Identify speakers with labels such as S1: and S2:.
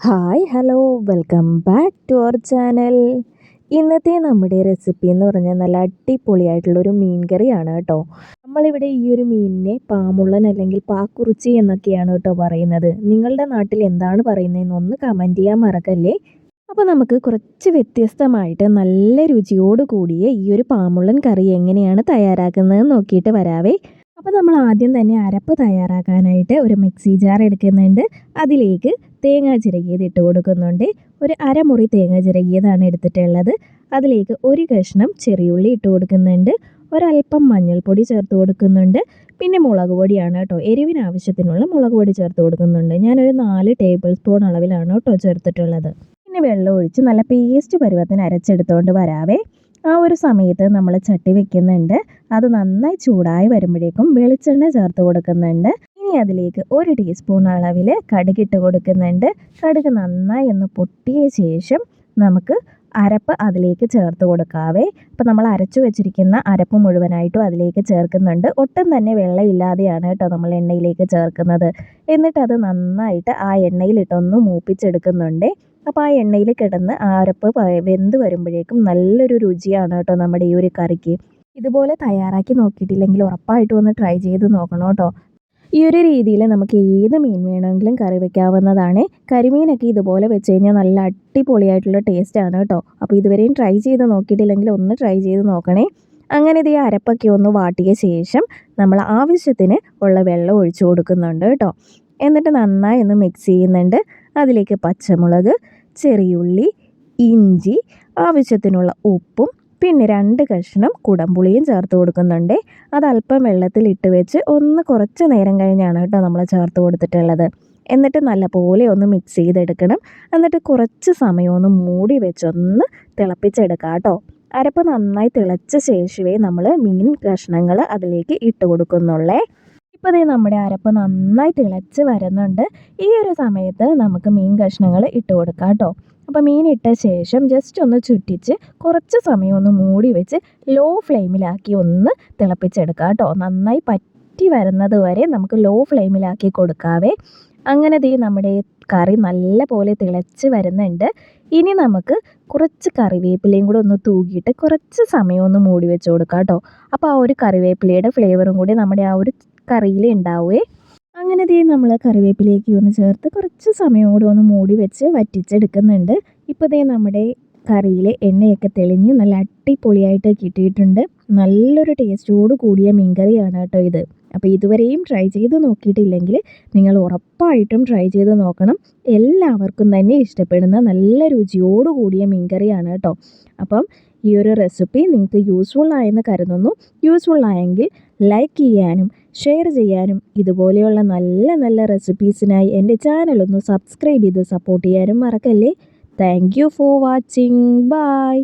S1: Hi hello welcome back to our channel. ഇന്നത്തെ നമ്മുടെ recipe എന്ന് പറഞ്ഞാൽ നല്ല അടിപൊളിയായിട്ടുള്ളൊരു മീൻ കറിയാണ് കേട്ടോ. നമ്മളിവിടെ ഈ ഒരു മീനിനെ പാമുള്ളൻ അല്ലെങ്കിൽ പാക്കുറിച്ചി എന്നൊക്കെയാണ് കേട്ടോ പറയുന്നത്. നിങ്ങളുടെ നാട്ടിൽ എന്താണ് പറയുന്നതെന്ന് ഒന്ന് കമൻറ്റ് ചെയ്യാൻ മറക്കല്ലേ. അപ്പോൾ നമുക്ക് കുറച്ച് വ്യത്യസ്തമായിട്ട് നല്ല രുചിയോട് കൂടിയ ഈ ഒരു പാമുള്ളൻ കറി എങ്ങനെയാണ് തയ്യാറാക്കുന്നത് നോക്കിയിട്ട് വരാവേ. അപ്പോൾ നമ്മൾ ആദ്യം തന്നെ അരപ്പ് തയ്യാറാക്കാനായിട്ട് ഒരു മിക്സി ജാർ എടുക്കുന്നുണ്ട്. അതിലേക്ക് തേങ്ങ ചിരകിയത് ഇട്ട് കൊടുക്കുന്നുണ്ട്. ഒരു അരമുറി തേങ്ങ ചിരകിയതാണ് എടുത്തിട്ടുള്ളത്. അതിലേക്ക് ഒരു കഷ്ണം ചെറിയുള്ളി ഇട്ട് കൊടുക്കുന്നുണ്ട്. ഒരല്പം മഞ്ഞൾപ്പൊടി ചേർത്ത് കൊടുക്കുന്നുണ്ട്. പിന്നെ മുളക് പൊടിയാണ് കേട്ടോ, എരിവിന് ആവശ്യത്തിനുള്ള മുളക് പൊടി ചേർത്ത് കൊടുക്കുന്നുണ്ട്. ഞാനൊരു 4 ടേബിൾ സ്പൂൺ അളവിലാണ് കേട്ടോ ചേർത്തിട്ടുള്ളത്. പിന്നെ വെള്ളം ഒഴിച്ച് നല്ല പേസ്റ്റ് പരുവത്തിന് അരച്ചെടുത്തുകൊണ്ട് വരാവേ. ആ ഒരു സമയത്ത് നമ്മൾ ചട്ടി വെക്കുന്നുണ്ട്. അത് നന്നായി ചൂടായി വരുമ്പോഴേക്കും വെളിച്ചെണ്ണ ചേർത്ത് കൊടുക്കുന്നുണ്ട്. ഇനി അതിലേക്ക് 1 ടീസ്പൂൺ അളവിൽ കടുകിട്ട് കൊടുക്കുന്നുണ്ട്. കടുക് നന്നായി ഒന്ന് പൊട്ടിയ ശേഷം നമുക്ക് അരപ്പ് അതിലേക്ക് ചേർത്ത് കൊടുക്കാവേ. അപ്പോൾ നമ്മൾ അരച്ചു വെച്ചിരിക്കുന്ന അരപ്പ് മുഴുവനായിട്ടും അതിലേക്ക് ചേർക്കുന്നുണ്ട്. ഒട്ടും തന്നെ വെള്ളമില്ലാതെയാണ് കേട്ടോ നമ്മൾ എണ്ണയിലേക്ക് ചേർക്കുന്നത്. എന്നിട്ട് അത് നന്നായിട്ട് ആ എണ്ണയിലിട്ടൊന്ന് മൂപ്പിച്ചെടുക്കുന്നുണ്ട്. അപ്പോൾ ആ എണ്ണയിൽ കിടന്ന് ആ അരപ്പ് വെന്ത് വരുമ്പോഴേക്കും നല്ലൊരു രുചിയാണ് കേട്ടോ നമ്മുടെ ഈ ഒരു കറിക്ക്. ഇതുപോലെ തയ്യാറാക്കി നോക്കിയിട്ടില്ലെങ്കിൽ ഉറപ്പായിട്ടും ഒന്ന് ട്രൈ ചെയ്ത് നോക്കണം കേട്ടോ. ഈ ഒരു രീതിയിൽ നമുക്ക് ഏത് മീൻ വേണമെങ്കിലും കറി വെക്കാവുന്നതാണ്. കരിമീനൊക്കെ ഇതുപോലെ വെച്ച് കഴിഞ്ഞാൽ നല്ല അടിപൊളിയായിട്ടുള്ള ടേസ്റ്റാണ് കേട്ടോ. അപ്പോൾ ഇതുവരെയും ട്രൈ ചെയ്ത് നോക്കിയിട്ടില്ലെങ്കിൽ ഒന്ന് ട്രൈ ചെയ്ത് നോക്കണേ. അങ്ങനെ ഇത് ഈ അരപ്പൊക്കെ ഒന്ന് വാട്ടിയ ശേഷം നമ്മൾ ആവശ്യത്തിന് ഉള്ള വെള്ളം ഒഴിച്ചു കൊടുക്കുന്നുണ്ട് കേട്ടോ. എന്നിട്ട് നന്നായി ഒന്ന് മിക്സ് ചെയ്യുന്നുണ്ട്. അതിലേക്ക് പച്ചമുളക്, ചെറിയുള്ളി, ഇഞ്ചി, ആവശ്യത്തിനുള്ള ഉപ്പും പിന്നെ 2 കഷ്ണം കുടംപുളിയും ചേർത്ത് കൊടുക്കുന്നുണ്ട്. അതല്പം വെള്ളത്തിലിട്ട് വെച്ച് ഒന്ന് കുറച്ച് നേരം കഴിഞ്ഞാണ് കേട്ടോ നമ്മൾ ചേർത്ത് കൊടുത്തിട്ടുള്ളത്. എന്നിട്ട് നല്ലപോലെ ഒന്ന് മിക്സ് ചെയ്തെടുക്കണം. എന്നിട്ട് കുറച്ച് സമയം ഒന്ന് മൂടി വെച്ചൊന്ന് തിളപ്പിച്ചെടുക്കാം കേട്ടോ. അരപ്പ് നന്നായി തിളച്ച ശേഷമേ നമ്മൾ മീൻ കഷ്ണങ്ങൾ അതിലേക്ക് ഇട്ട് കൊടുക്കുന്നുള്ളേ. ഇപ്പോൾ ദേ നമ്മുടെ അരപ്പ് നന്നായി തിളച്ച് വരുന്നുണ്ട്. ഈ ഒരു സമയത്ത് നമുക്ക് മീൻ കഷ്ണങ്ങൾ ഇട്ട് കൊടുക്കാം കേട്ടോ. അപ്പോൾ മീൻ ഇട്ട ശേഷം ജസ്റ്റ് ഒന്ന് ചുറ്റിച്ച് കുറച്ച് സമയം ഒന്ന് മൂടി വെച്ച് ലോ ഫ്ലെയിമിലാക്കി ഒന്ന് തിളപ്പിച്ചെടുക്കാം കേട്ടോ. നന്നായി പറ്റി വരുന്നത് വരെ നമുക്ക് ലോ ഫ്ലെയിമിലാക്കി കൊടുക്കാവേ. അങ്ങനെ ദേ നമ്മുടെ കറി നല്ല പോലെ തിളച്ച് വരുന്നുണ്ട്. ഇനി നമുക്ക് കുറച്ച് കറിവേപ്പിലയും കൂടെ ഒന്ന് തൂക്കിയിട്ട് കുറച്ച് സമയം ഒന്ന് മൂടി വെച്ച് കൊടുക്കാം കേട്ടോ. അപ്പോൾ ആ ഒരു കറിവേപ്പിലയുടെ ഫ്ലേവറും കൂടി നമ്മുടെ ആ ഒരു കറിയിൽ ഉണ്ടാവുകയെ. അങ്ങനെ ദേ നമ്മൾ കറിവേപ്പിലേക്ക് ഒന്ന് ചേർത്ത് കുറച്ച് സമയം കൂടി ഒന്ന് മൂടി വെച്ച് വറ്റിച്ചെടുക്കുന്നുണ്ട്. ഇപ്പോൾ ദേ നമ്മുടെ കറിയിൽ എണ്ണയൊക്കെ തെളിഞ്ഞ് നല്ല അടിപൊളിയായിട്ട് കിട്ടിയിട്ടുണ്ട്. നല്ലൊരു ടേസ്റ്റോട് കൂടിയ മീൻകറിയാണ് കേട്ടോ ഇത്. അപ്പോൾ ഇതുവരെയും ട്രൈ ചെയ്ത് നോക്കിയിട്ടില്ലെങ്കിൽ നിങ്ങൾ ഉറപ്പായിട്ടും ട്രൈ ചെയ്ത് നോക്കണം. എല്ലാവർക്കും തന്നെ ഇഷ്ടപ്പെടുന്ന നല്ല രുചിയോട് കൂടിയ മീൻകറിയാണ് കേട്ടോ. അപ്പം ഈ ഒരു റെസിപ്പി നിങ്ങൾക്ക് യൂസ്ഫുൾ ആയെന്ന് കരുതുന്നു. യൂസ്ഫുൾ ആയെങ്കിൽ ലൈക്ക് ചെയ്യാനും ഷെയർ ചെയ്യാനും ഇതുപോലെയുള്ള നല്ല നല്ല റെസിപ്പീസിനായി എൻ്റെ ചാനലൊന്ന് സബ്സ്ക്രൈബ് ചെയ്ത് സപ്പോർട്ട് ചെയ്യാനും മറക്കല്ലേ. Thank you for watching. By.